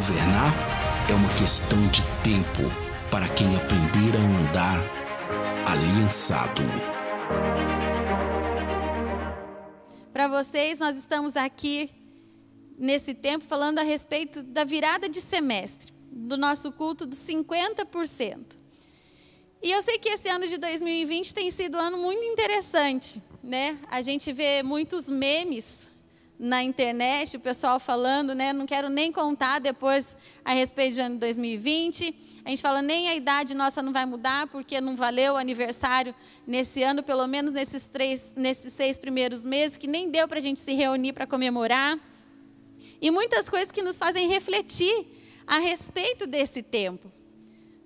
governar é uma questão de tempo para quem aprender a andar aliançado. Para vocês, nós estamos aqui nesse tempo falando a respeito da virada de semestre, do nosso culto dos 50%. E eu sei que esse ano de 2020 tem sido um ano muito interessante, né? A gente vê muitos memes na internet, o pessoal falando, né? Não quero nem contar depois a respeito do ano de 2020. A gente fala, nem a idade nossa não vai mudar, porque não valeu o aniversário nesse ano, pelo menos nesses 6 primeiros meses, que nem deu para a gente se reunir para comemorar. E muitas coisas que nos fazem refletir a respeito desse tempo,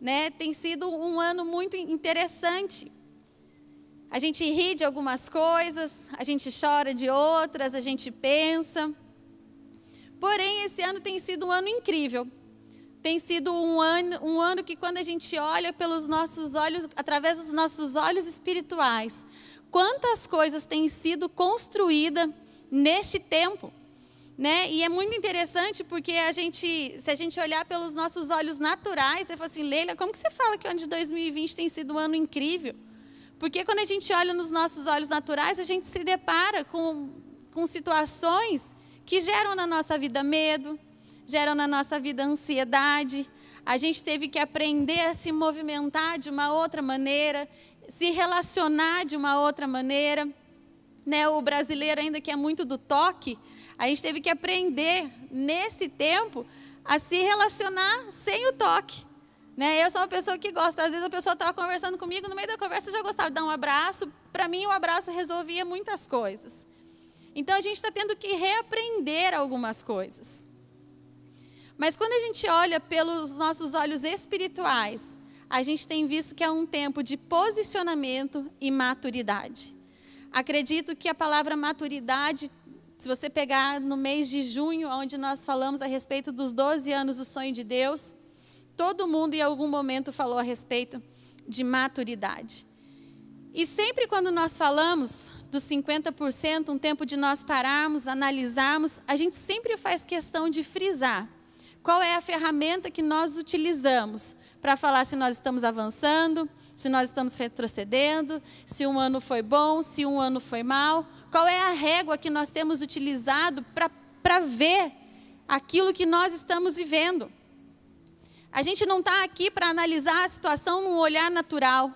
né? Tem sido um ano muito interessante. A gente ri de algumas coisas, a gente chora de outras, a gente pensa. Porém, esse ano tem sido um ano incrível. Tem sido um ano que, quando a gente olha pelos nossos olhos, através dos nossos olhos espirituais, quantas coisas têm sido construídas neste tempo, né? E é muito interessante porque se a gente olhar pelos nossos olhos naturais, você fala assim, Leila, como que você fala que o ano de 2020 tem sido um ano incrível? Porque quando a gente olha nos nossos olhos naturais, a gente se depara com situações que geram na nossa vida medo, geram na nossa vida ansiedade. A gente teve que aprender a se movimentar de uma outra maneira, se relacionar de uma outra maneira, né? O brasileiro, ainda que é muito do toque, a gente teve que aprender, nesse tempo, a se relacionar sem o toque, né? Eu sou uma pessoa que gosta, às vezes a pessoa estava conversando comigo, no meio da conversa eu já gostava de dar um abraço. Para mim, o abraço resolvia muitas coisas. Então, a gente está tendo que reaprender algumas coisas. Mas quando a gente olha pelos nossos olhos espirituais, a gente tem visto que é um tempo de posicionamento e maturidade. Acredito que a palavra maturidade, se você pegar no mês de junho, onde nós falamos a respeito dos 12 anos do sonho de Deus, todo mundo em algum momento falou a respeito de maturidade. E sempre quando nós falamos dos 50%, um tempo de nós pararmos, analisarmos, a gente sempre faz questão de frisar qual é a ferramenta que nós utilizamos para falar se nós estamos avançando, se nós estamos retrocedendo, se um ano foi bom, se um ano foi mal. Qual é a régua que nós temos utilizado para ver aquilo que nós estamos vivendo? A gente não está aqui para analisar a situação num olhar natural,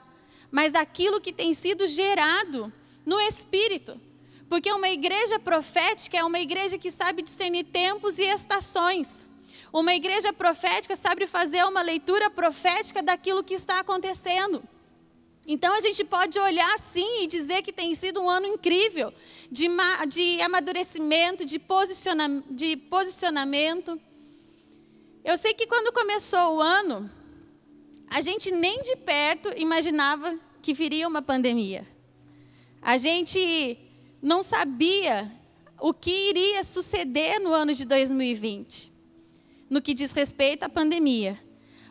mas daquilo que tem sido gerado no Espírito. Porque uma igreja profética é uma igreja que sabe discernir tempos e estações. Uma igreja profética sabe fazer uma leitura profética daquilo que está acontecendo. Então, a gente pode olhar sim e dizer que tem sido um ano incrível de amadurecimento, de posicionamento. Eu sei que quando começou o ano, a gente nem de perto imaginava que viria uma pandemia. A gente não sabia o que iria suceder no ano de 2020, no que diz respeito à pandemia.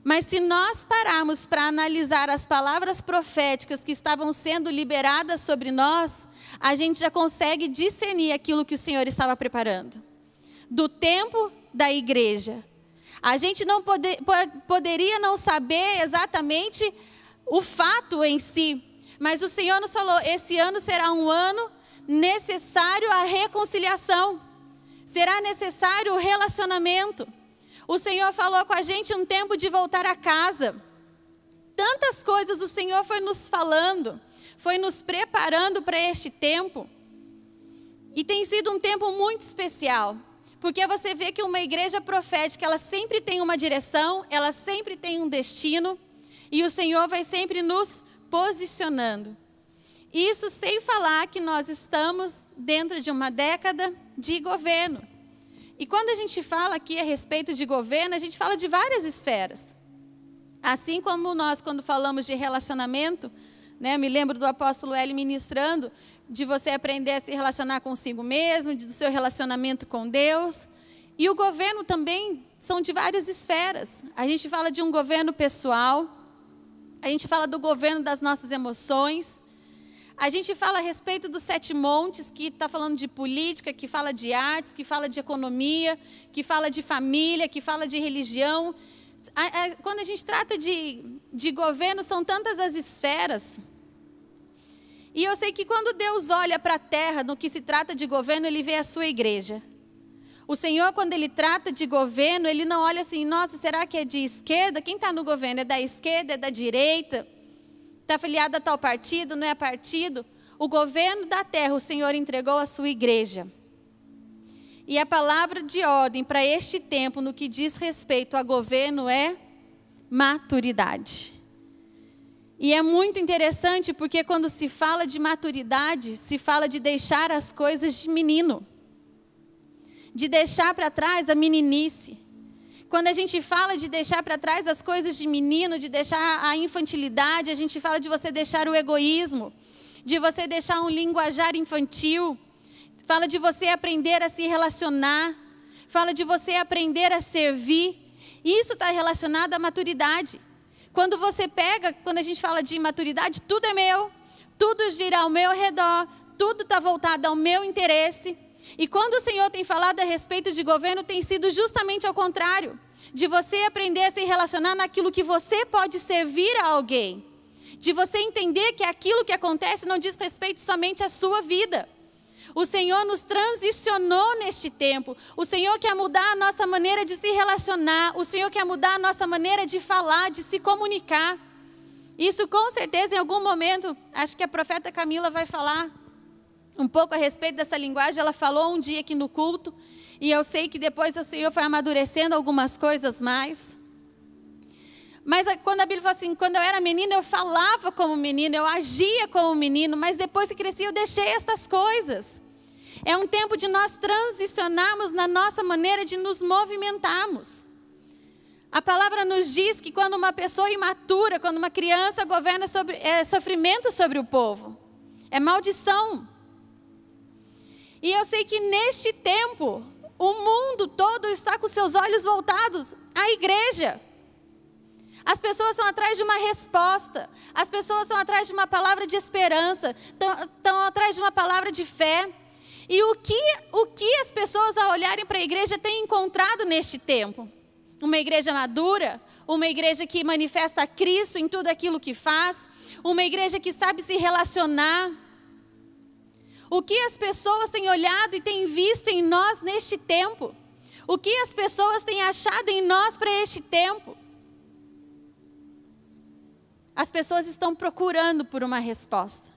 Mas se nós pararmos para analisar as palavras proféticas que estavam sendo liberadas sobre nós, a gente já consegue discernir aquilo que o Senhor estava preparando. Do tempo da igreja. A gente não poderia não saber exatamente o fato em si, mas o Senhor nos falou, esse ano será um ano necessário à reconciliação. Será necessário o relacionamento. O Senhor falou com a gente um tempo de voltar a casa. Tantas coisas o Senhor foi nos falando, foi nos preparando para este tempo. E tem sido um tempo muito especial, porque você vê que uma igreja profética, ela sempre tem uma direção, ela sempre tem um destino, e o Senhor vai sempre nos posicionando. Isso sem falar que nós estamos dentro de uma década de governo. E quando a gente fala aqui a respeito de governo, a gente fala de várias esferas. Assim como nós, quando falamos de relacionamento, né, me lembro do apóstolo Eli ministrando, de você aprender a se relacionar consigo mesmo, do seu relacionamento com Deus. E o governo também são de várias esferas. A gente fala de um governo pessoal, a gente fala do governo das nossas emoções, A gente fala a respeito dos 7 montes, que está falando de política, que fala de artes, que fala de economia, que fala de família, que fala de religião. Quando a gente trata de governo, são tantas as esferas. E eu sei que quando Deus olha para a terra, no que se trata de governo, Ele vê a sua igreja. O Senhor, quando Ele trata de governo, Ele não olha assim, nossa, será que é de esquerda? Quem está no governo? É da esquerda? É da direita? Está afiliado a tal partido? Não é partido? O governo da terra, o Senhor entregou à sua igreja. E a palavra de ordem para este tempo, no que diz respeito a governo, é maturidade. E é muito interessante porque quando se fala de maturidade, se fala de deixar as coisas de menino. De deixar para trás a meninice. Quando a gente fala de deixar para trás as coisas de menino, de deixar a infantilidade, a gente fala de você deixar o egoísmo, de você deixar um linguajar infantil, fala de você aprender a se relacionar, fala de você aprender a servir. Isso está relacionado à maturidade. Quando a gente fala de maturidade, tudo é meu, tudo gira ao meu redor, tudo está voltado ao meu interesse. E quando o Senhor tem falado a respeito de governo, tem sido justamente ao contrário. De você aprender a se relacionar naquilo que você pode servir a alguém. De você entender que aquilo que acontece não diz respeito somente à sua vida. O Senhor nos transicionou neste tempo. O Senhor quer mudar a nossa maneira de se relacionar. O Senhor quer mudar a nossa maneira de falar, de se comunicar. Isso com certeza em algum momento, acho que a profeta Camila vai falar um pouco a respeito dessa linguagem. Ela falou um dia aqui no culto, e eu sei que depois o Senhor foi amadurecendo algumas coisas mais. Mas quando a Bíblia fala assim, quando eu era menina, eu falava como menino, eu agia como menino, mas depois que cresci, eu deixei estas coisas. É um tempo de nós transicionarmos na nossa maneira de nos movimentarmos. A palavra nos diz que quando uma pessoa imatura, quando uma criança governa, é sofrimento sobre o povo, é maldição. E eu sei que neste tempo, o mundo todo está com seus olhos voltados à igreja. As pessoas estão atrás de uma resposta. As pessoas estão atrás de uma palavra de esperança. Estão atrás de uma palavra de fé. E o que as pessoas, ao olharem para a igreja, têm encontrado neste tempo? Uma igreja madura, uma igreja que manifesta Cristo em tudo aquilo que faz, uma igreja que sabe se relacionar. O que as pessoas têm olhado e têm visto em nós neste tempo? O que as pessoas têm achado em nós para este tempo? As pessoas estão procurando por uma resposta.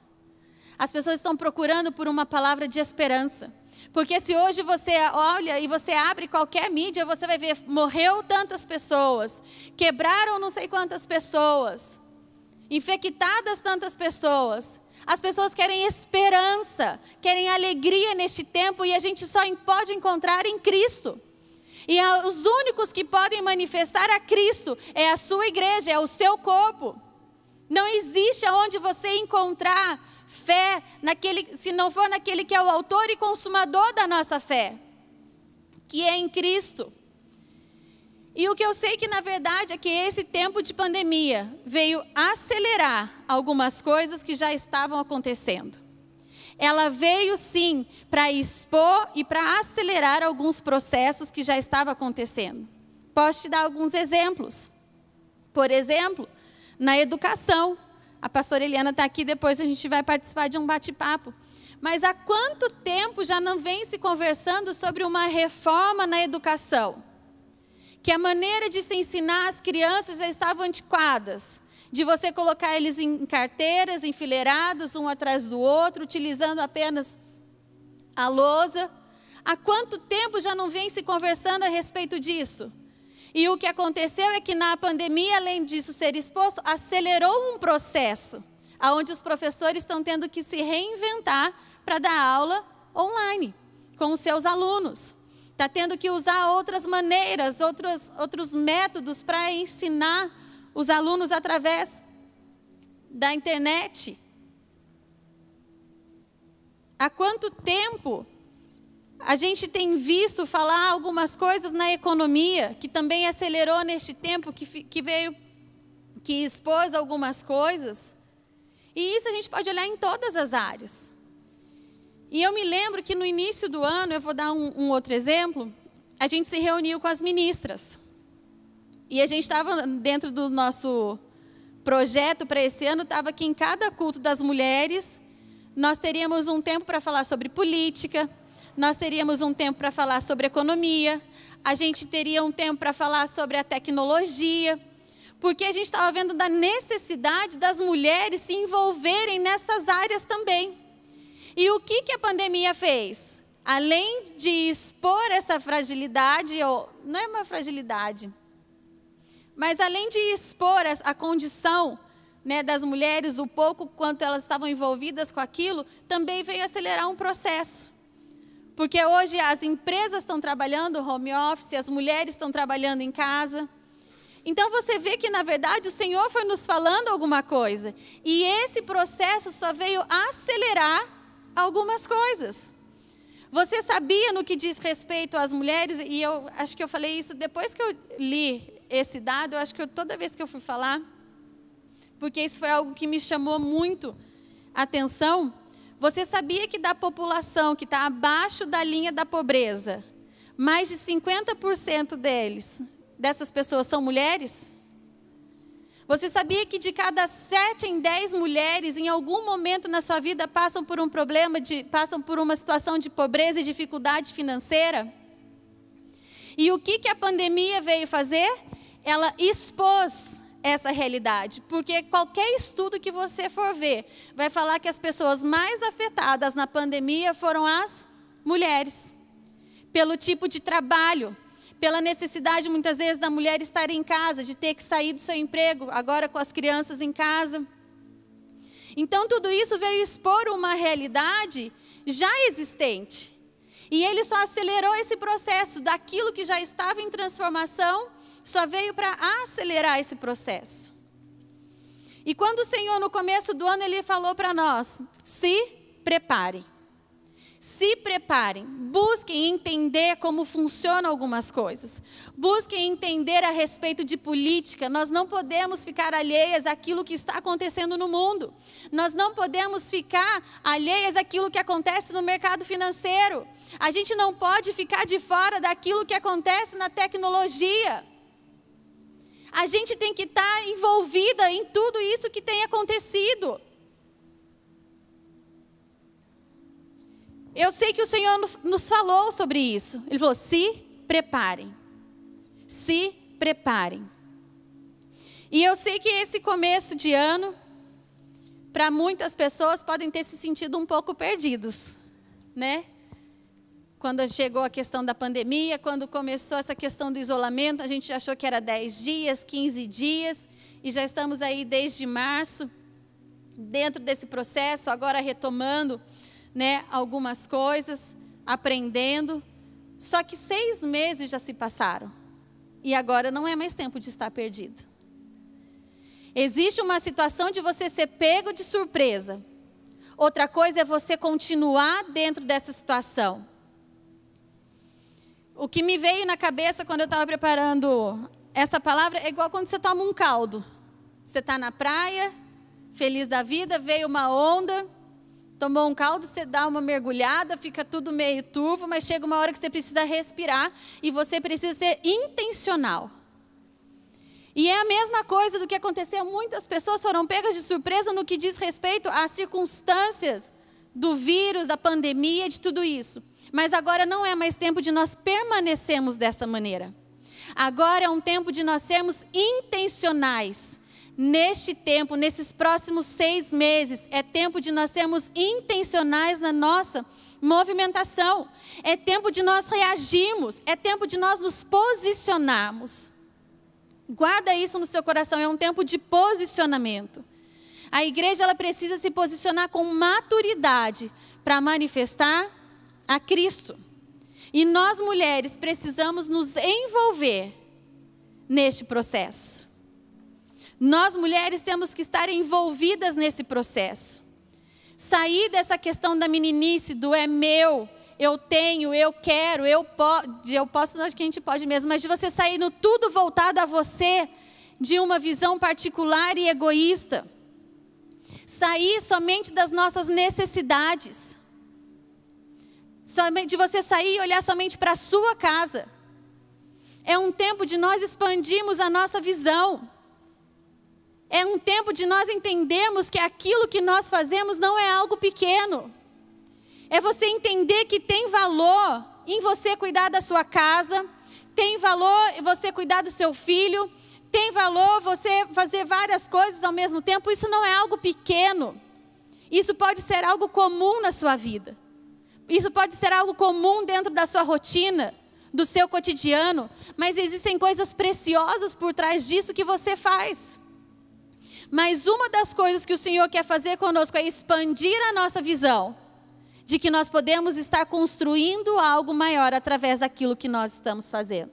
As pessoas estão procurando por uma palavra de esperança. Porque se hoje você olha e você abre qualquer mídia, você vai ver, morreu tantas pessoas, quebraram não sei quantas pessoas, infectadas tantas pessoas. As pessoas querem esperança, querem alegria neste tempo, e a gente só pode encontrar em Cristo. E os únicos que podem manifestar a Cristo é a sua igreja, é o seu corpo. Não existe aonde você encontrar fé, se não for naquele que é o autor e consumador da nossa fé, que é em Cristo. E o que eu sei que na verdade é que esse tempo de pandemia veio acelerar algumas coisas que já estavam acontecendo. Ela veio sim para expor e para acelerar alguns processos que já estavam acontecendo. Posso te dar alguns exemplos. Por exemplo, na educação. A pastora Eliana está aqui, depois a gente vai participar de um bate-papo. Mas há quanto tempo já não vem se conversando sobre uma reforma na educação? Que a maneira de se ensinar as crianças já estavam antiquadas. De você colocar eles em carteiras, enfileirados, um atrás do outro, utilizando apenas a lousa. Há quanto tempo já não vem se conversando a respeito disso? E o que aconteceu é que na pandemia, além disso ser exposto, acelerou um processo, onde os professores estão tendo que se reinventar para dar aula online com os seus alunos. Está tendo que usar outras maneiras, outros métodos para ensinar os alunos através da internet. Há quanto tempo a gente tem visto falar algumas coisas na economia, que também acelerou neste tempo, que expôs algumas coisas. E isso a gente pode olhar em todas as áreas. E eu me lembro que no início do ano, eu vou dar um outro exemplo, a gente se reuniu com as ministras. E a gente estava dentro do nosso projeto para esse ano, estava que em cada culto das mulheres, nós teríamos um tempo para falar sobre política, nós teríamos um tempo para falar sobre economia, a gente teria um tempo para falar sobre a tecnologia, porque a gente estava vendo da necessidade das mulheres se envolverem nessas áreas também. E o que a pandemia fez? Além de expor essa fragilidade, ou não é uma fragilidade, mas além de expor a condição, né, das mulheres, o pouco quanto elas estavam envolvidas com aquilo, também veio acelerar um processo. Porque hoje as empresas estão trabalhando home office, as mulheres estão trabalhando em casa. Então você vê que, na verdade, o Senhor foi nos falando alguma coisa. E esse processo só veio acelerar algumas coisas. Você sabia no que diz respeito às mulheres, e eu acho que eu falei isso depois que eu li esse dado, eu acho que toda vez que eu fui falar, porque isso foi algo que me chamou muito a atenção. Você sabia que da população que está abaixo da linha da pobreza, mais de 50% dessas pessoas são mulheres? Você sabia que de cada 7 em 10 mulheres, em algum momento na sua vida, passam por um problema, passam por uma situação de pobreza e dificuldade financeira? E o que a pandemia veio fazer? Ela expôs essa realidade, porque qualquer estudo que você for ver, vai falar que as pessoas mais afetadas na pandemia foram as mulheres, pelo tipo de trabalho, pela necessidade muitas vezes da mulher estar em casa, de ter que sair do seu emprego, agora com as crianças em casa. Então tudo isso veio expor uma realidade já existente, e ele só acelerou esse processo daquilo que já estava em transformação, só veio para acelerar esse processo. E quando o Senhor, no começo do ano, Ele falou para nós, se preparem. Se preparem, busquem entender como funcionam algumas coisas. Busquem entender a respeito de política. Nós não podemos ficar alheias àquilo que está acontecendo no mundo. Nós não podemos ficar alheias àquilo que acontece no mercado financeiro. A gente não pode ficar de fora daquilo que acontece na tecnologia. A gente tem que estar envolvida em tudo isso que tem acontecido. Eu sei que o Senhor nos falou sobre isso. Ele falou, se preparem. Se preparem. E eu sei que esse começo de ano, para muitas pessoas, podem ter se sentido um pouco perdidos, né? Quando chegou a questão da pandemia, quando começou essa questão do isolamento, a gente achou que era 10 dias, 15 dias, e já estamos aí desde março, dentro desse processo, agora retomando, né, algumas coisas, aprendendo. Só que 6 meses já se passaram, e agora não é mais tempo de estar perdido. Existe uma situação de você ser pego de surpresa. Outra coisa é você continuar dentro dessa situação. O que me veio na cabeça quando eu estava preparando essa palavra é igual quando você toma um caldo. Você está na praia, feliz da vida, veio uma onda, tomou um caldo, você dá uma mergulhada, fica tudo meio turvo, mas chega uma hora que você precisa respirar e você precisa ser intencional. E é a mesma coisa do que aconteceu. Muitas pessoas foram pegas de surpresa no que diz respeito às circunstâncias do vírus, da pandemia, de tudo isso. Mas agora não é mais tempo de nós permanecermos dessa maneira. Agora é um tempo de nós sermos intencionais. Neste tempo, nesses próximos 6 meses, é tempo de nós sermos intencionais na nossa movimentação. É tempo de nós reagirmos. É tempo de nós nos posicionarmos. Guarda isso no seu coração, é um tempo de posicionamento. A igreja ela precisa se posicionar com maturidade para manifestar a Cristo. E nós mulheres precisamos nos envolver neste processo. Nós mulheres temos que estar envolvidas nesse processo. Sair dessa questão da meninice, do é meu, eu tenho, eu quero, eu posso, acho que a gente pode mesmo, mas de você sair no tudo voltado a você, de uma visão particular e egoísta. Sair somente das nossas necessidades. De você sair e olhar somente para a sua casa. É um tempo de nós expandirmos a nossa visão. É um tempo de nós entendermos que aquilo que nós fazemos não é algo pequeno. É você entender que tem valor em você cuidar da sua casa, tem valor em você cuidar do seu filho, tem valor você fazer várias coisas ao mesmo tempo. Isso não é algo pequeno. Isso pode ser algo comum na sua vida. Isso pode ser algo comum dentro da sua rotina, do seu cotidiano, mas existem coisas preciosas por trás disso que você faz. Mas uma das coisas que o Senhor quer fazer conosco é expandir a nossa visão, de que nós podemos estar construindo algo maior através daquilo que nós estamos fazendo.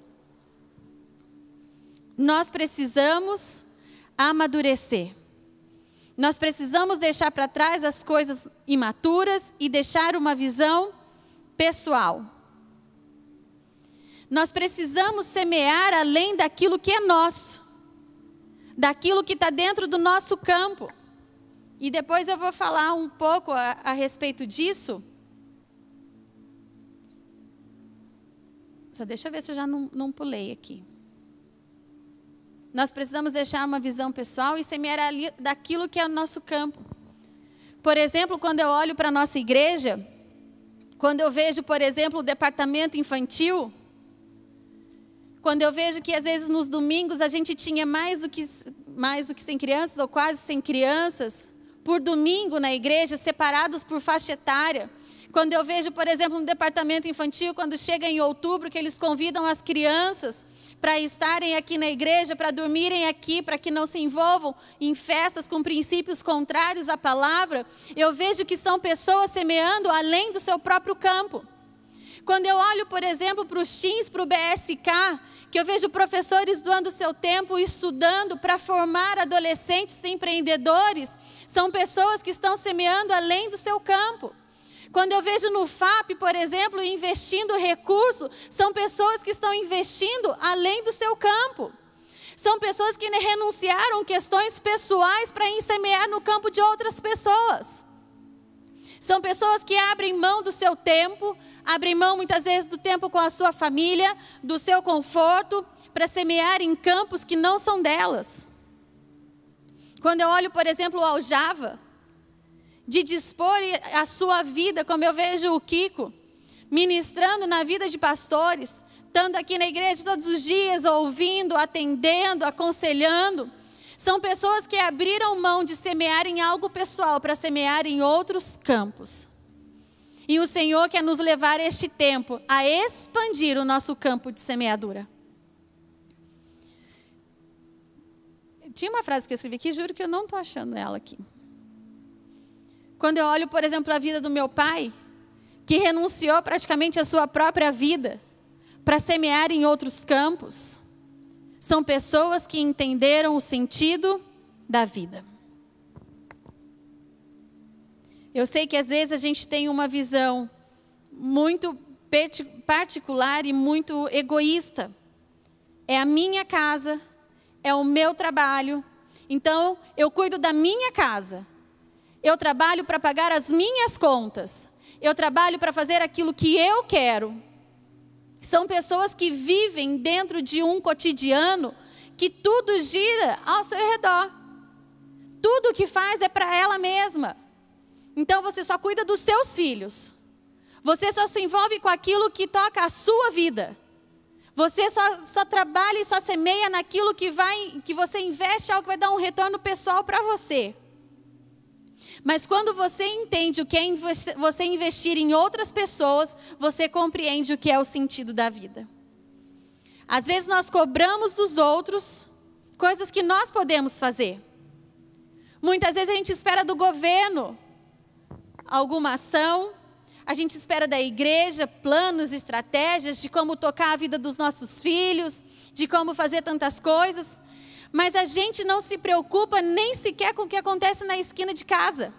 Nós precisamos amadurecer. Nós precisamos deixar para trás as coisas imaturas e deixar uma visão pessoal. Nós precisamos semear além daquilo que é nosso, daquilo que está dentro do nosso campo. E depois eu vou falar um pouco a respeito disso. Só deixa eu ver se eu já não pulei aqui. Nós precisamos deixar uma visão pessoal e semear ali daquilo que é o nosso campo. Por exemplo, quando eu olho para a nossa igreja, quando eu vejo, por exemplo, o departamento infantil, quando eu vejo que às vezes nos domingos a gente tinha mais do que 100 crianças ou quase 100 crianças por domingo na igreja, separados por faixa etária. Quando eu vejo, por exemplo, no departamento infantil, quando chega em outubro, que eles convidam as crianças para estarem aqui na igreja, para dormirem aqui, para que não se envolvam em festas com princípios contrários à palavra, eu vejo que são pessoas semeando além do seu próprio campo. Quando eu olho, por exemplo, para os teens, para o BSK, que eu vejo professores doando seu tempo estudando para formar adolescentes empreendedores, são pessoas que estão semeando além do seu campo. Quando eu vejo no FAP, por exemplo, investindo recurso, são pessoas que estão investindo além do seu campo. São pessoas que renunciaram questões pessoais para semear no campo de outras pessoas. São pessoas que abrem mão do seu tempo, abrem mão muitas vezes do tempo com a sua família, do seu conforto, para semear em campos que não são delas. Quando eu olho, por exemplo, ao Java, de dispor a sua vida, como eu vejo o Kiko, ministrando na vida de pastores, estando aqui na igreja todos os dias, ouvindo, atendendo, aconselhando. São pessoas que abriram mão de semear em algo pessoal para semear em outros campos. E o Senhor quer nos levar este tempo a expandir o nosso campo de semeadura. Tinha uma frase que eu escrevi aqui, juro que eu não estou achando ela aqui. Quando eu olho, por exemplo, a vida do meu pai, que renunciou praticamente à sua própria vida para semear em outros campos, são pessoas que entenderam o sentido da vida. Eu sei que às vezes a gente tem uma visão muito particular e muito egoísta. É a minha casa, é o meu trabalho, então eu cuido da minha casa. Eu trabalho para pagar as minhas contas. Eu trabalho para fazer aquilo que eu quero. São pessoas que vivem dentro de um cotidiano que tudo gira ao seu redor. Tudo que faz é para ela mesma. Então você só cuida dos seus filhos. Você só se envolve com aquilo que toca a sua vida. Você só trabalha e só semeia naquilo que você investe, algo que vai dar um retorno pessoal para você. Mas quando você entende o que é você investir em outras pessoas, você compreende o que é o sentido da vida. Às vezes nós cobramos dos outros coisas que nós podemos fazer. Muitas vezes a gente espera do governo alguma ação, a gente espera da igreja planos, estratégias de como tocar a vida dos nossos filhos, de como fazer tantas coisas. Mas a gente não se preocupa nem sequer com o que acontece na esquina de casa.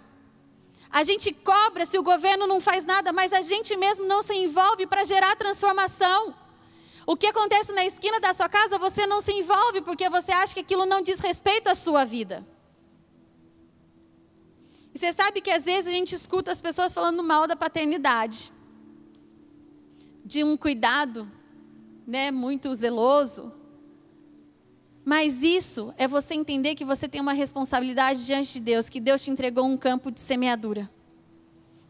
A gente cobra se o governo não faz nada, mas a gente mesmo não se envolve para gerar transformação. O que acontece na esquina da sua casa, você não se envolve porque você acha que aquilo não diz respeito à sua vida. E você sabe que às vezes a gente escuta as pessoas falando mal da paternidade, de um cuidado, né, muito zeloso. Mas isso é você entender que você tem uma responsabilidade diante de Deus, que Deus te entregou um campo de semeadura.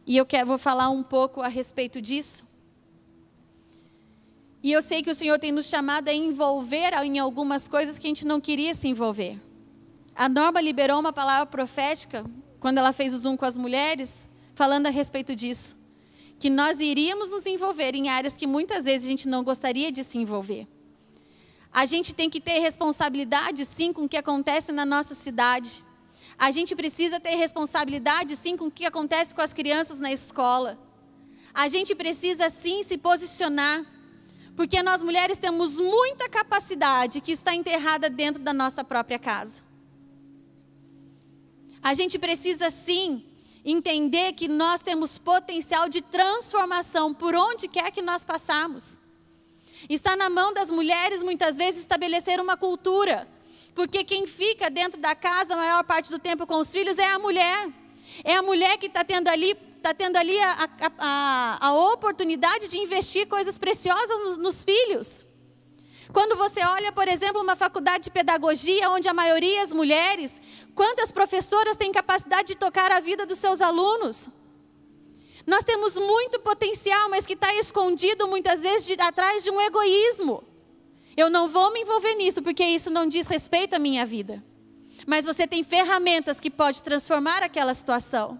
E vou falar um pouco a respeito disso. E eu sei que o Senhor tem nos chamado a envolver em algumas coisas que a gente não queria se envolver. A Norma liberou uma palavra profética, quando ela fez o Zoom com as mulheres, falando a respeito disso. Que nós iríamos nos envolver em áreas que muitas vezes a gente não gostaria de se envolver. A gente tem que ter responsabilidade, sim, com o que acontece na nossa cidade. A gente precisa ter responsabilidade, sim, com o que acontece com as crianças na escola. A gente precisa, sim, se posicionar. Porque nós mulheres temos muita capacidade que está enterrada dentro da nossa própria casa. A gente precisa, sim, entender que nós temos potencial de transformação por onde quer que nós passarmos. Está na mão das mulheres, muitas vezes, estabelecer uma cultura. Porque quem fica dentro da casa a maior parte do tempo com os filhos é a mulher. É a mulher que está tendo ali a oportunidade de investir coisas preciosas nos filhos. Quando você olha, por exemplo, uma faculdade de pedagogia, onde a maioria é as mulheres, quantas professoras têm capacidade de tocar a vida dos seus alunos? Nós temos muito potencial, mas que está escondido muitas vezes atrás de um egoísmo. Eu não vou me envolver nisso, porque isso não diz respeito à minha vida. Mas você tem ferramentas que podem transformar aquela situação.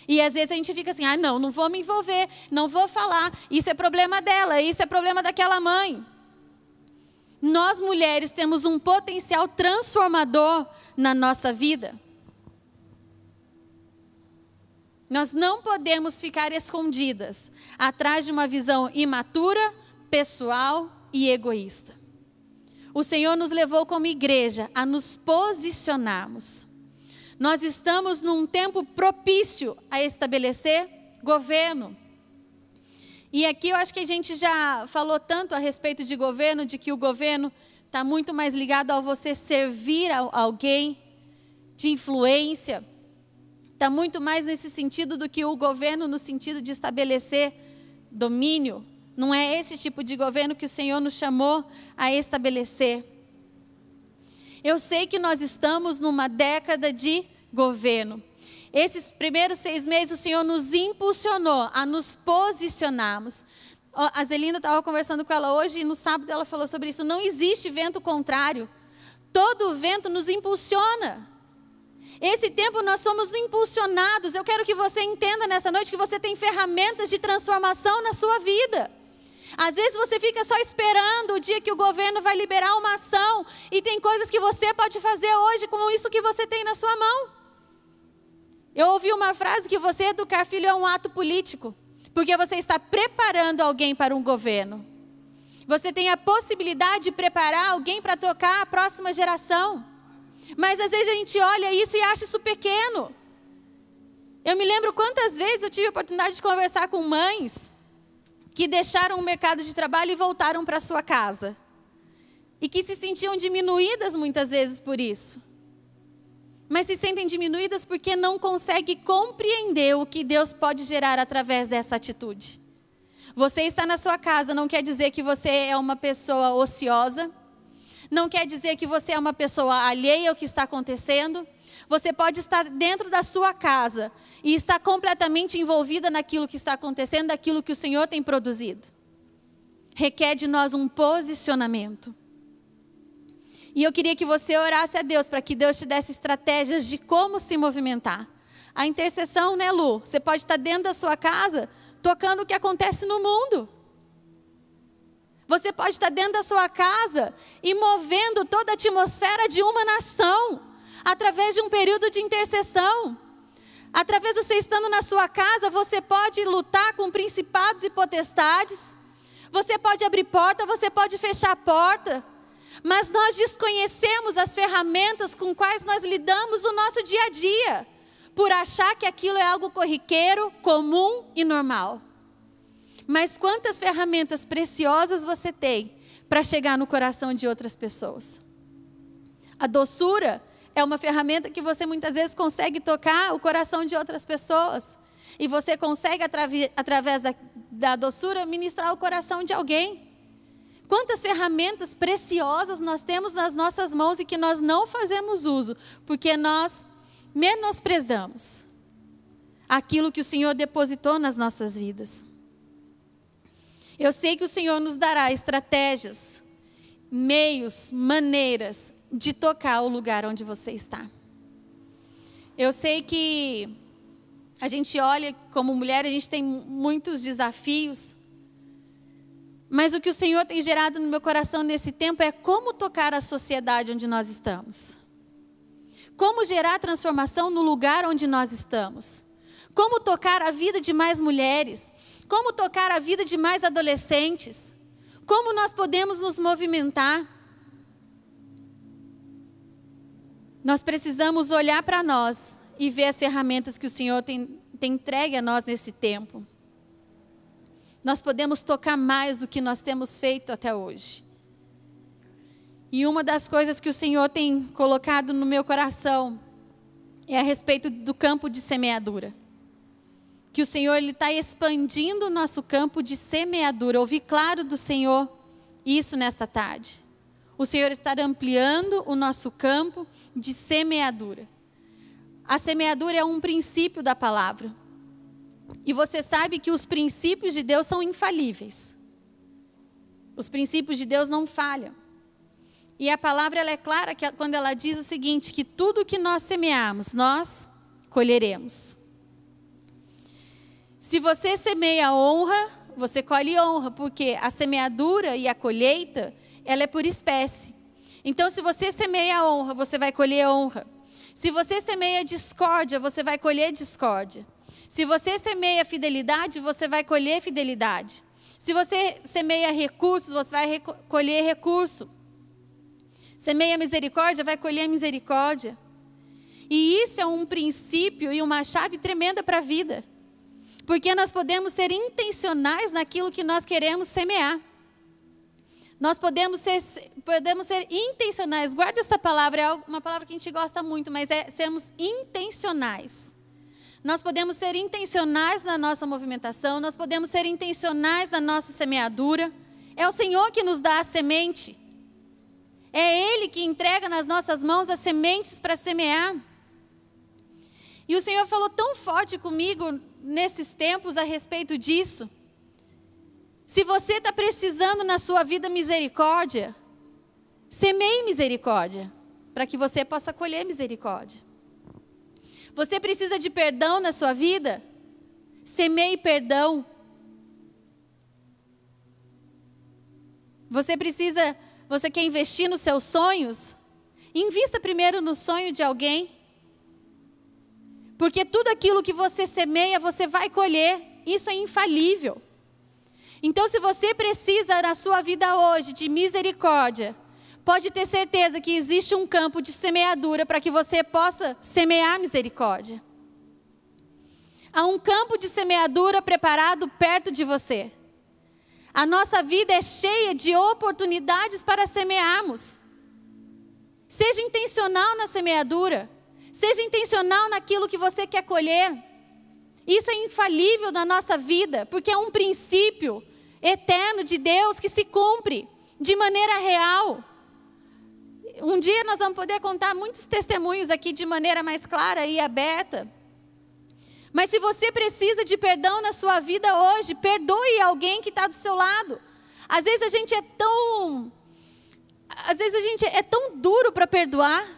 E às vezes a gente fica assim, não vou me envolver, não vou falar, isso é problema dela, isso é problema daquela mãe. Nós mulheres temos um potencial transformador na nossa vida. Nós não podemos ficar escondidas atrás de uma visão imatura, pessoal e egoísta. O Senhor nos levou como igreja a nos posicionarmos. Nós estamos num tempo propício a estabelecer governo. E aqui eu acho que a gente já falou tanto a respeito de governo, de que o governo está muito mais ligado a você servir a alguém, de influência. Está muito mais nesse sentido do que o governo no sentido de estabelecer domínio. Não é esse tipo de governo que o Senhor nos chamou a estabelecer. Eu sei que nós estamos numa década de governo. Esses primeiros 6 meses o Senhor nos impulsionou a nos posicionarmos. A Zelina estava conversando com ela hoje e no sábado ela falou sobre isso. Não existe vento contrário. Todo vento nos impulsiona. Esse tempo nós somos impulsionados. Eu quero que você entenda nessa noite que você tem ferramentas de transformação na sua vida. Às vezes você fica só esperando o dia que o governo vai liberar uma ação e tem coisas que você pode fazer hoje com isso que você tem na sua mão. Eu ouvi uma frase que você educar filho é um ato político, porque você está preparando alguém para um governo. Você tem a possibilidade de preparar alguém para tocar a próxima geração. Mas às vezes a gente olha isso e acha isso pequeno. Eu me lembro quantas vezes eu tive a oportunidade de conversar com mães que deixaram o mercado de trabalho e voltaram para sua casa. E que se sentiam diminuídas muitas vezes por isso. Mas se sentem diminuídas porque não conseguem compreender o que Deus pode gerar através dessa atitude. Você está na sua casa não quer dizer que você é uma pessoa ociosa. Não quer dizer que você é uma pessoa alheia ao que está acontecendo. Você pode estar dentro da sua casa e estar completamente envolvida naquilo que está acontecendo, daquilo que o Senhor tem produzido. Requer de nós um posicionamento. E eu queria que você orasse a Deus para que Deus te desse estratégias de como se movimentar. A intercessão, né, Lu? Você pode estar dentro da sua casa tocando o que acontece no mundo. Você pode estar dentro da sua casa e movendo toda a atmosfera de uma nação, através de um período de intercessão. Através de você estando na sua casa, você pode lutar com principados e potestades. Você pode abrir porta, você pode fechar a porta. Mas nós desconhecemos as ferramentas com quais nós lidamos no nosso dia a dia, por achar que aquilo é algo corriqueiro, comum e normal. Mas quantas ferramentas preciosas você tem para chegar no coração de outras pessoas? A doçura é uma ferramenta que você muitas vezes consegue tocar o coração de outras pessoas. E você consegue, através da doçura, ministrar o coração de alguém. Quantas ferramentas preciosas nós temos nas nossas mãos e que nós não fazemos uso, porque nós menosprezamos aquilo que o Senhor depositou nas nossas vidas. Eu sei que o Senhor nos dará estratégias, meios, maneiras de tocar o lugar onde você está. Eu sei que a gente olha como mulher, a gente tem muitos desafios, mas o que o Senhor tem gerado no meu coração nesse tempo é como tocar a sociedade onde nós estamos. Como gerar transformação no lugar onde nós estamos. Como tocar a vida de mais mulheres. Como tocar a vida de mais adolescentes. Como nós podemos nos movimentar. Nós precisamos olhar para nós e ver as ferramentas que o Senhor tem entregue a nós nesse tempo. Nós podemos tocar mais do que nós temos feito até hoje. E uma das coisas que o Senhor tem colocado no meu coração é a respeito do campo de semeadura. Que o Senhor está expandindo o nosso campo de semeadura. Ouvi claro do Senhor isso nesta tarde. O Senhor está ampliando o nosso campo de semeadura. A semeadura é um princípio da palavra. E você sabe que os princípios de Deus são infalíveis. Os princípios de Deus não falham. E a palavra ela é clara quando ela diz o seguinte, que tudo que nós semearmos, nós colheremos. Se você semeia honra, você colhe honra, porque a semeadura e a colheita, ela é por espécie. Então, se você semeia honra, você vai colher honra. Se você semeia discórdia, você vai colher discórdia. Se você semeia fidelidade, você vai colher fidelidade. Se você semeia recursos, você vai colher recurso. Semeia misericórdia, vai colher misericórdia. E isso é um princípio e uma chave tremenda para a vida. Porque nós podemos ser intencionais naquilo que nós queremos semear. Nós podemos ser intencionais. Guarde essa palavra, é uma palavra que a gente gosta muito, mas é sermos intencionais. Nós podemos ser intencionais na nossa movimentação, nós podemos ser intencionais na nossa semeadura. É o Senhor que nos dá a semente. É Ele que entrega nas nossas mãos as sementes para semear. E o Senhor falou tão forte comigo nesses tempos a respeito disso. Se você está precisando na sua vida misericórdia, semeie misericórdia, para que você possa colher misericórdia. Você precisa de perdão na sua vida? Semeie perdão. Você quer investir nos seus sonhos? Invista primeiro no sonho de alguém. Porque tudo aquilo que você semeia, você vai colher. Isso é infalível. Então, se você precisa na sua vida hoje de misericórdia, pode ter certeza que existe um campo de semeadura para que você possa semear misericórdia. Há um campo de semeadura preparado perto de você. A nossa vida é cheia de oportunidades para semearmos. Seja intencional na semeadura. Seja intencional naquilo que você quer colher. Isso é infalível na nossa vida, porque é um princípio eterno de Deus que se cumpre de maneira real. Um dia nós vamos poder contar muitos testemunhos aqui de maneira mais clara e aberta. Mas se você precisa de perdão na sua vida hoje, perdoe alguém que está do seu lado. Às vezes a gente é tão duro para perdoar.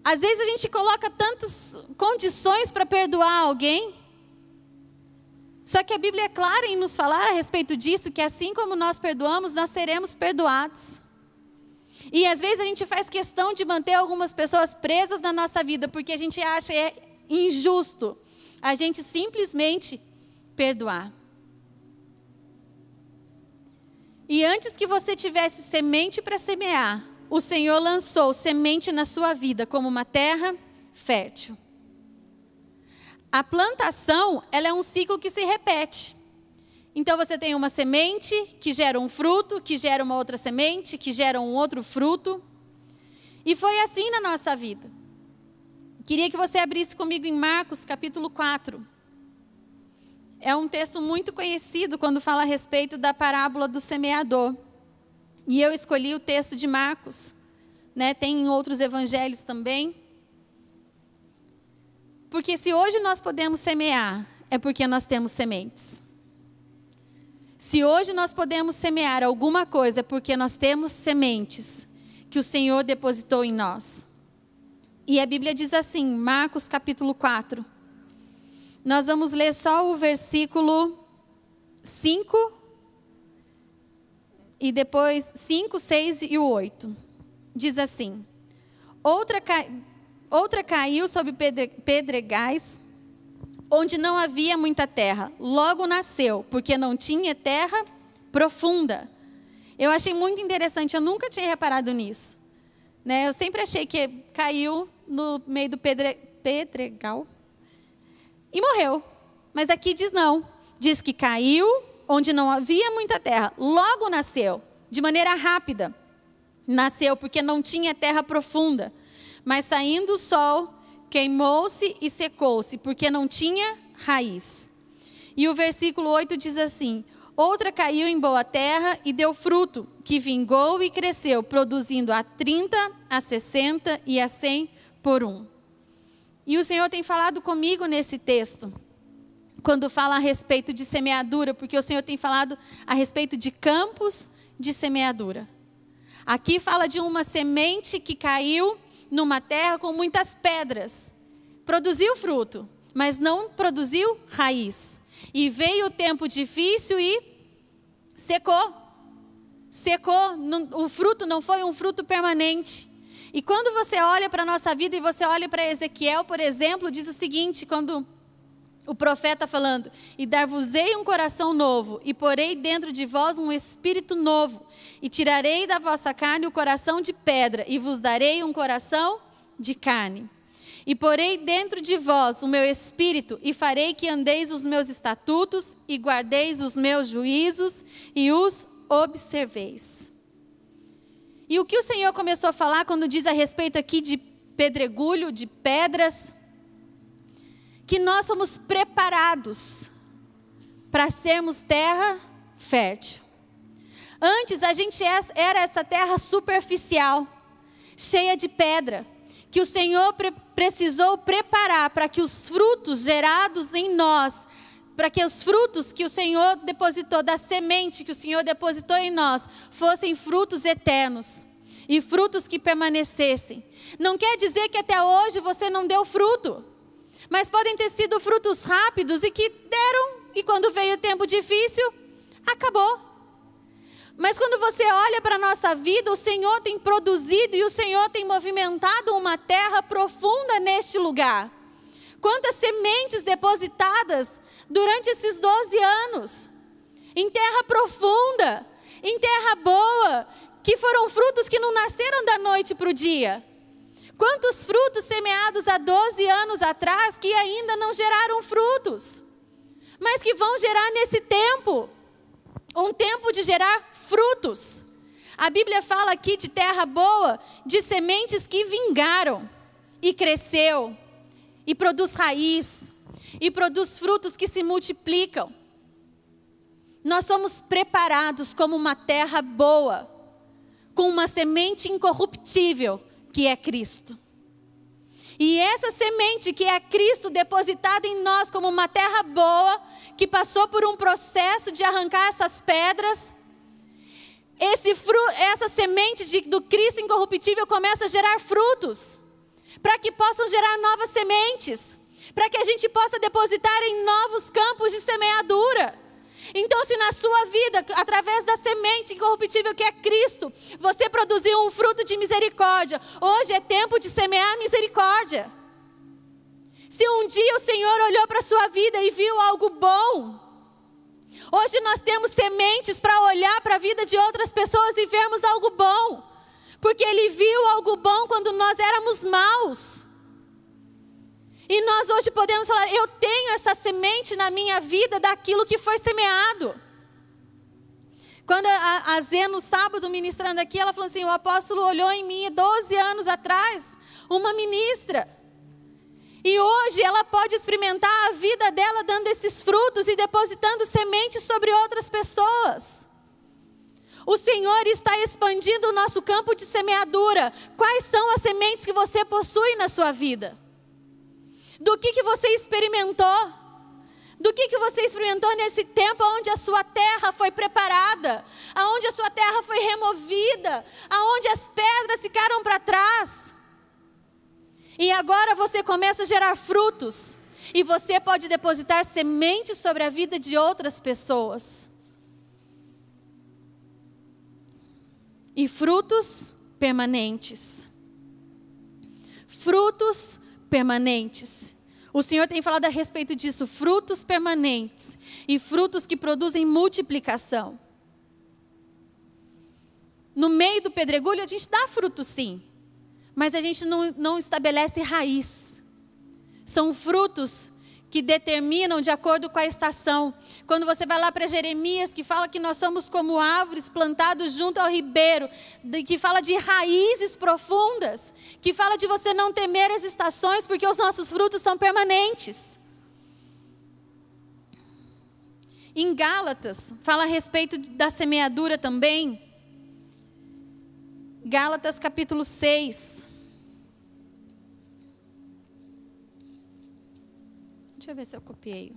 Às vezes a gente coloca tantas condições para perdoar alguém. Só que a Bíblia é clara em nos falar a respeito disso, que assim como nós perdoamos, nós seremos perdoados. E às vezes a gente faz questão de manter algumas pessoas presas na nossa vida, porque a gente acha injusto a gente simplesmente perdoar. E antes que você tivesse semente para semear, o Senhor lançou semente na sua vida como uma terra fértil. A plantação, ela é um ciclo que se repete. Então você tem uma semente que gera um fruto, que gera uma outra semente, que gera um outro fruto. E foi assim na nossa vida. Queria que você abrisse comigo em Marcos, capítulo 4. É um texto muito conhecido quando fala a respeito da parábola do semeador. E eu escolhi o texto de Marcos, né? Tem em outros evangelhos também. Porque se hoje nós podemos semear, é porque nós temos sementes. Se hoje nós podemos semear alguma coisa, é porque nós temos sementes que o Senhor depositou em nós. E a Bíblia diz assim, Marcos capítulo 4. Nós vamos ler só o versículo 5 e depois 5, 6 e o 8. Diz assim: Outra caiu sobre pedregais, onde não havia muita terra. Logo nasceu, porque não tinha terra profunda. Eu achei muito interessante, eu nunca tinha reparado nisso. Né? Eu sempre achei que caiu no meio do pedregal e morreu. Mas aqui diz não. Diz que caiu onde não havia muita terra. Logo nasceu, de maneira rápida. Nasceu porque não tinha terra profunda. Mas saindo o sol, queimou-se e secou-se, porque não tinha raiz. E o versículo 8 diz assim: Outra caiu em boa terra e deu fruto, que vingou e cresceu, produzindo a 30, a 60 e a 100 por um. E o Senhor tem falado comigo nesse texto, quando fala a respeito de semeadura, porque o Senhor tem falado a respeito de campos de semeadura. Aqui fala de uma semente que caiu numa terra com muitas pedras. Produziu fruto, mas não produziu raiz. E veio o tempo difícil e secou. Secou, o fruto não foi um fruto permanente. E quando você olha para a nossa vida e você olha para Ezequiel, por exemplo, diz o seguinte, quando o profeta falando: E dar-vos-ei um coração novo, e porei dentro de vós um espírito novo, e tirarei da vossa carne o coração de pedra, e vos darei um coração de carne. E porei dentro de vós o meu espírito, e farei que andeis os meus estatutos, e guardeis os meus juízos, e os observeis. E o que o Senhor começou a falar quando diz a respeito aqui de pedregulho, de pedras, que nós somos preparados para sermos terra fértil. Antes a gente era essa terra superficial, cheia de pedra, que o Senhor precisou preparar para que os frutos gerados em nós, para que os frutos que o Senhor depositou, da semente que o Senhor depositou em nós, fossem frutos eternos e frutos que permanecessem. Não quer dizer que até hoje você não deu fruto, mas podem ter sido frutos rápidos e que deram, e quando veio o tempo difícil, acabou. Mas quando você olha para a nossa vida, o Senhor tem produzido e o Senhor tem movimentado uma terra profunda neste lugar. Quantas sementes depositadas durante esses 12 anos, em terra profunda, em terra boa, que foram frutos que não nasceram da noite para o dia. Quantos frutos semeados há 12 anos atrás que ainda não geraram frutos, mas que vão gerar nesse tempo, um tempo de gerar frutos. A Bíblia fala aqui de terra boa, de sementes que vingaram e cresceu, e produz raiz, e produz frutos que se multiplicam. Nós somos preparados como uma terra boa, com uma semente incorruptível, que é Cristo. E essa semente que é Cristo depositada em nós como uma terra boa, que passou por um processo de arrancar essas pedras, essa semente do Cristo incorruptível começa a gerar frutos, para que possam gerar novas sementes, para que a gente possa depositar em novos campos de semeadura. Então, se na sua vida, através da semente incorruptível que é Cristo, você produziu um fruto de misericórdia, hoje é tempo de semear misericórdia. Se um dia o Senhor olhou para a sua vida e viu algo bom, hoje nós temos sementes para olhar para a vida de outras pessoas e vermos algo bom, porque Ele viu algo bom quando nós éramos maus. E nós hoje podemos falar: eu tenho essa semente na minha vida daquilo que foi semeado. Quando a Zê, no sábado, ministrando aqui, ela falou assim, o apóstolo olhou em mim 12 anos atrás, uma ministra. E hoje ela pode experimentar a vida dela dando esses frutos e depositando sementes sobre outras pessoas. O Senhor está expandindo o nosso campo de semeadura. Quais são as sementes que você possui na sua vida? Do que você experimentou? Do que você experimentou nesse tempo onde a sua terra foi preparada, onde a sua terra foi removida, onde as pedras ficaram para trás. E agora você começa a gerar frutos. E você pode depositar sementes sobre a vida de outras pessoas. E frutos permanentes. Frutos permanentes. O Senhor tem falado a respeito disso. Frutos permanentes. E frutos que produzem multiplicação. No meio do pedregulho a gente dá fruto sim. Mas a gente não estabelece raiz. São frutos que determinam de acordo com a estação. Quando você vai lá para Jeremias, que fala que nós somos como árvores plantados junto ao ribeiro, que fala de raízes profundas, que fala de você não temer as estações, porque os nossos frutos são permanentes. Em Gálatas, fala a respeito da semeadura também. Gálatas capítulo 6. Deixa eu ver se eu copiei.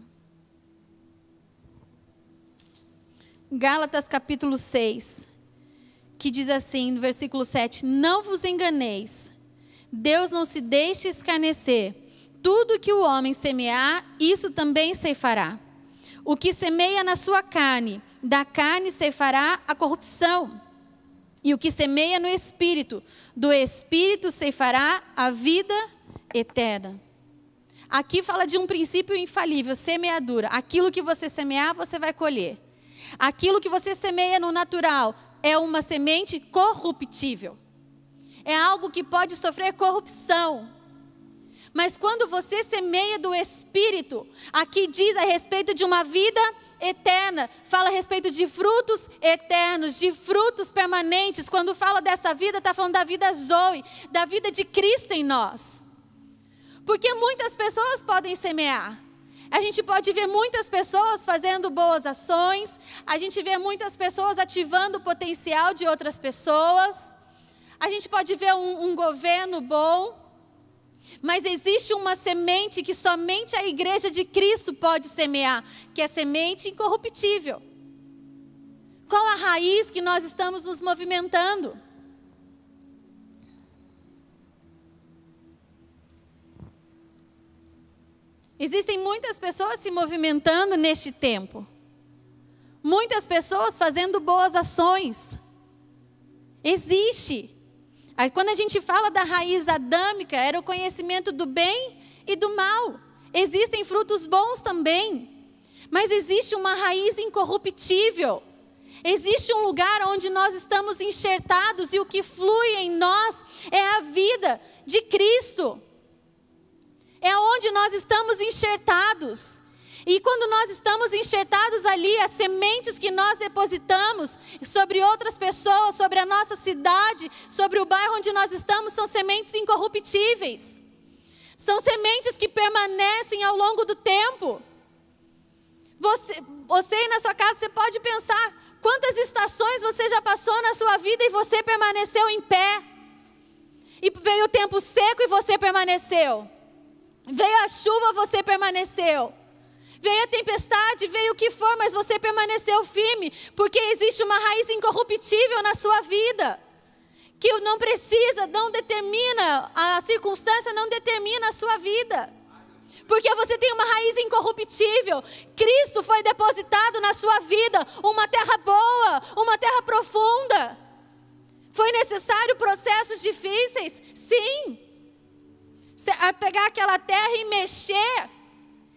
Gálatas capítulo 6, que diz assim, no versículo 7, não vos enganeis, Deus não se deixe escarnecer, tudo que o homem semear, isso também ceifará. O que semeia na sua carne, da carne ceifará a corrupção. E o que semeia no Espírito, do Espírito ceifará a vida eterna. Aqui fala de um princípio infalível, semeadura. Aquilo que você semear, você vai colher. Aquilo que você semeia no natural é uma semente corruptível. É algo que pode sofrer corrupção. Mas quando você semeia do Espírito, aqui diz a respeito de uma vida eterna, fala a respeito de frutos eternos, de frutos permanentes. Quando fala dessa vida, está falando da vida Zoe, da vida de Cristo em nós. Porque muitas pessoas podem semear. A gente pode ver muitas pessoas fazendo boas ações, a gente vê muitas pessoas ativando o potencial de outras pessoas, a gente pode ver um governo bom, mas existe uma semente que somente a igreja de Cristo pode semear, que é semente incorruptível. Qual a raiz que nós estamos nos movimentando? Existem muitas pessoas se movimentando neste tempo. Muitas pessoas fazendo boas ações. Existe. Aí, quando a gente fala da raiz adâmica, era o conhecimento do bem e do mal. Existem frutos bons também. Mas existe uma raiz incorruptível. Existe um lugar onde nós estamos enxertados e o que flui em nós é a vida de Cristo. É onde nós estamos enxertados. E quando nós estamos enxertados ali, as sementes que nós depositamos sobre outras pessoas, sobre a nossa cidade, sobre o bairro onde nós estamos, são sementes incorruptíveis. São sementes que permanecem ao longo do tempo. Você aí na sua casa, você pode pensar quantas estações você já passou na sua vida e você permaneceu em pé. E veio o tempo seco e você permaneceu. Veio a chuva, você permaneceu. Veio a tempestade, veio o que for, mas você permaneceu firme, porque existe uma raiz incorruptível na sua vida, que não precisa, não determina, a circunstância não determina a sua vida, porque você tem uma raiz incorruptível. Cristo foi depositado na sua vida, uma terra boa, uma terra profunda. Foi necessário processos difíceis? Sim. A pegar aquela terra e mexer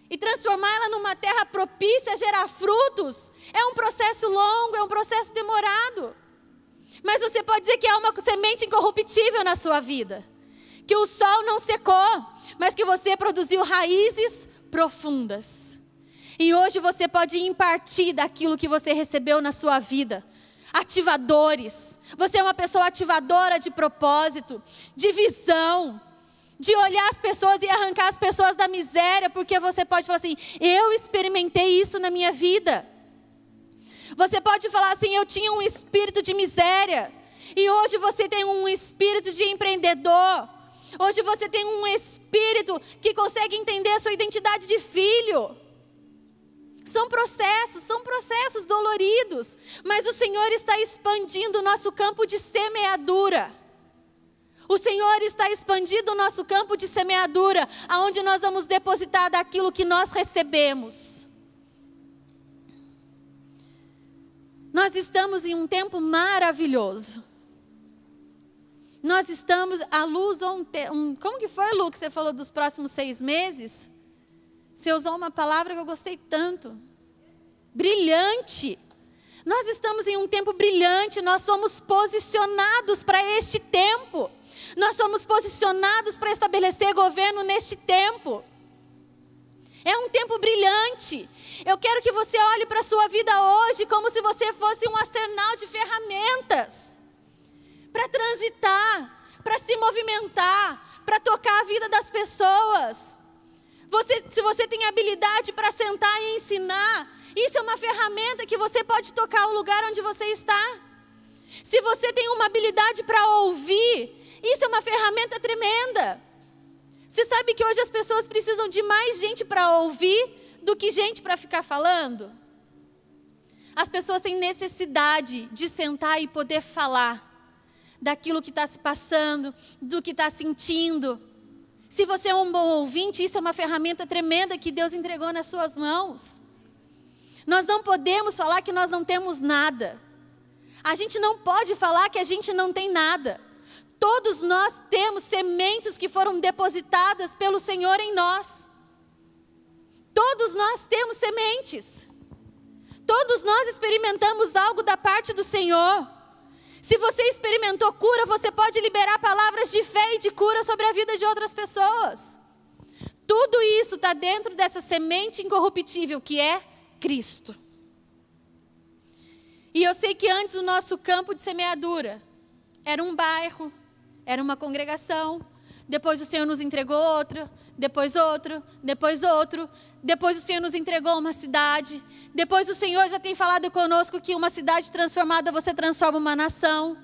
e transformar ela numa terra propícia a gerar frutos, é um processo longo, é um processo demorado. Mas você pode dizer que há uma semente incorruptível na sua vida, que o sol não secou, mas que você produziu raízes profundas. E hoje você pode impartir daquilo que você recebeu na sua vida, ativadores. Você é uma pessoa ativadora de propósito, de visão, de olhar as pessoas e arrancar as pessoas da miséria, porque você pode falar assim: eu experimentei isso na minha vida. Você pode falar assim: eu tinha um espírito de miséria, e hoje você tem um espírito de empreendedor. Hoje você tem um espírito que consegue entender a sua identidade de filho. São processos doloridos, mas o Senhor está expandindo o nosso campo de semeadura. O Senhor está expandindo o nosso campo de semeadura, aonde nós vamos depositar daquilo que nós recebemos. Nós estamos em um tempo maravilhoso. Nós estamos à luz, como que foi, Lu, que você falou dos próximos 6 meses? Você usou uma palavra que eu gostei tanto. Brilhante. Nós estamos em um tempo brilhante, nós somos posicionados para este tempo. Nós somos posicionados para estabelecer governo neste tempo. É um tempo brilhante. Eu quero que você olhe para a sua vida hoje como se você fosse um arsenal de ferramentas. Para transitar, para se movimentar, para tocar a vida das pessoas. Se você tem habilidade para sentar e ensinar, isso é uma ferramenta que você pode tocar o lugar onde você está. Se você tem uma habilidade para ouvir, isso é uma ferramenta tremenda. Você sabe que hoje as pessoas precisam de mais gente para ouvir do que gente para ficar falando? As pessoas têm necessidade de sentar e poder falar daquilo que está se passando, do que está sentindo. Se você é um bom ouvinte, isso é uma ferramenta tremenda que Deus entregou nas suas mãos. Nós não podemos falar que nós não temos nada. A gente não pode falar que a gente não tem nada. Todos nós temos sementes que foram depositadas pelo Senhor em nós. Todos nós temos sementes. Todos nós experimentamos algo da parte do Senhor. Se você experimentou cura, você pode liberar palavras de fé e de cura sobre a vida de outras pessoas. Tudo isso está dentro dessa semente incorruptível que é Cristo. E eu sei que antes o nosso campo de semeadura era um bairro, era uma congregação. Depois o Senhor nos entregou outro, depois outro, depois outro. Depois o Senhor nos entregou uma cidade. Depois o Senhor já tem falado conosco que uma cidade transformada você transforma uma nação.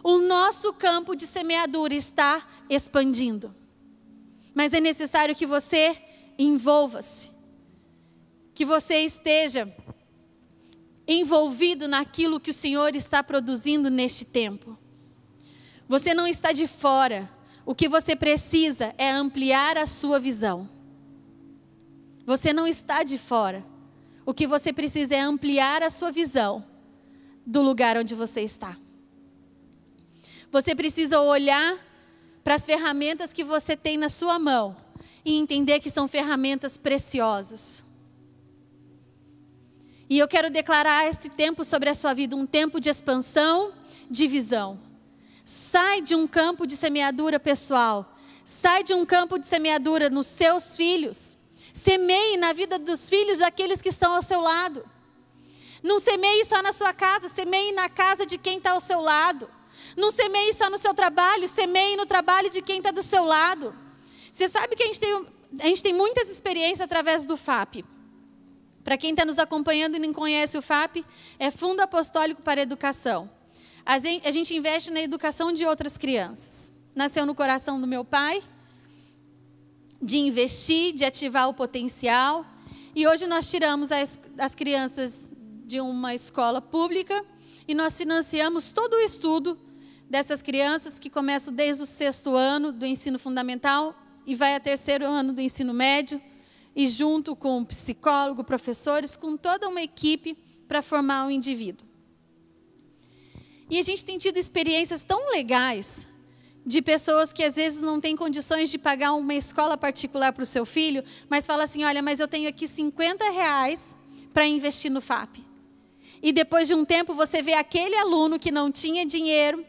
O nosso campo de semeadura está expandindo. Mas é necessário que você envolva-se. Que você esteja envolvido naquilo que o Senhor está produzindo neste tempo. Você não está de fora. O que você precisa é ampliar a sua visão. Você não está de fora. O que você precisa é ampliar a sua visão do lugar onde você está. Você precisa olhar para as ferramentas que você tem na sua mão e entender que são ferramentas preciosas. E eu quero declarar esse tempo sobre a sua vida, um tempo de expansão, de visão. Sai de um campo de semeadura pessoal. Sai de um campo de semeadura nos seus filhos. Semeie na vida dos filhos daqueles que estão ao seu lado. Não semeie só na sua casa, semeie na casa de quem está ao seu lado. Não semeie só no seu trabalho, semeie no trabalho de quem está do seu lado. Você sabe que a gente tem muitas experiências através do FAP. Para quem está nos acompanhando e não conhece o FAP, é Fundo Apostólico para a Educação. A gente investe na educação de outras crianças. Nasceu no coração do meu pai, de investir, de ativar o potencial. E hoje nós tiramos as crianças de uma escola pública e nós financiamos todo o estudo dessas crianças que começam desde o 6º ano do ensino fundamental e vai a 3º ano do ensino médio, e junto com psicólogo, professores, com toda uma equipe para formar o indivíduo. E a gente tem tido experiências tão legais de pessoas que às vezes não têm condições de pagar uma escola particular para o seu filho, mas fala assim: olha, mas eu tenho aqui R$50 para investir no FAP. E depois de um tempo você vê aquele aluno que não tinha dinheiro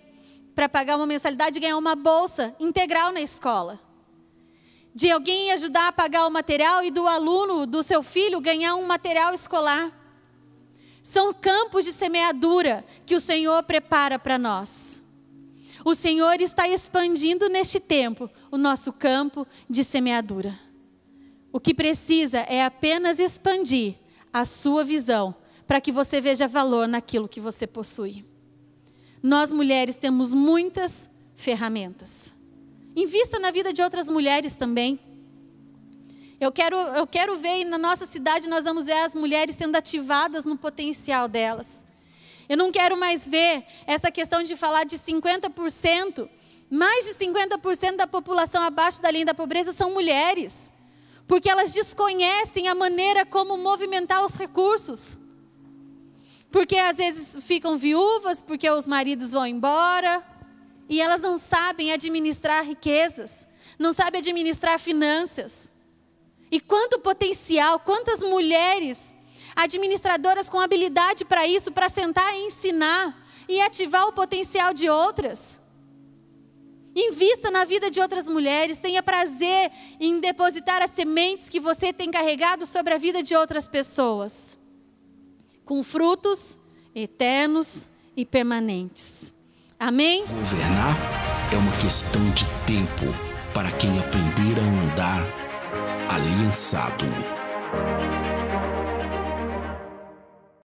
para pagar uma mensalidade e ganhar uma bolsa integral na escola. De alguém ajudar a pagar o material e do aluno, do seu filho, ganhar um material escolar. São campos de semeadura que o Senhor prepara para nós. O Senhor está expandindo neste tempo o nosso campo de semeadura. O que precisa é apenas expandir a sua visão para que você veja valor naquilo que você possui. Nós mulheres temos muitas ferramentas. Invista na vida de outras mulheres também. Eu quero ver, na nossa cidade nós vamos ver as mulheres sendo ativadas no potencial delas. Eu não quero mais ver essa questão de falar de 50%. Mais de 50% da população abaixo da linha da pobreza são mulheres. Porque elas desconhecem a maneira como movimentar os recursos. Porque às vezes ficam viúvas, porque os maridos vão embora. E elas não sabem administrar riquezas. Não sabem administrar finanças. E quanto potencial, quantas mulheres administradoras com habilidade para isso, para sentar e ensinar e ativar o potencial de outras. Invista na vida de outras mulheres, tenha prazer em depositar as sementes que você tem carregado sobre a vida de outras pessoas, com frutos eternos e permanentes. Amém? Governar é uma questão de tempo para quem aprender a andar aliançado.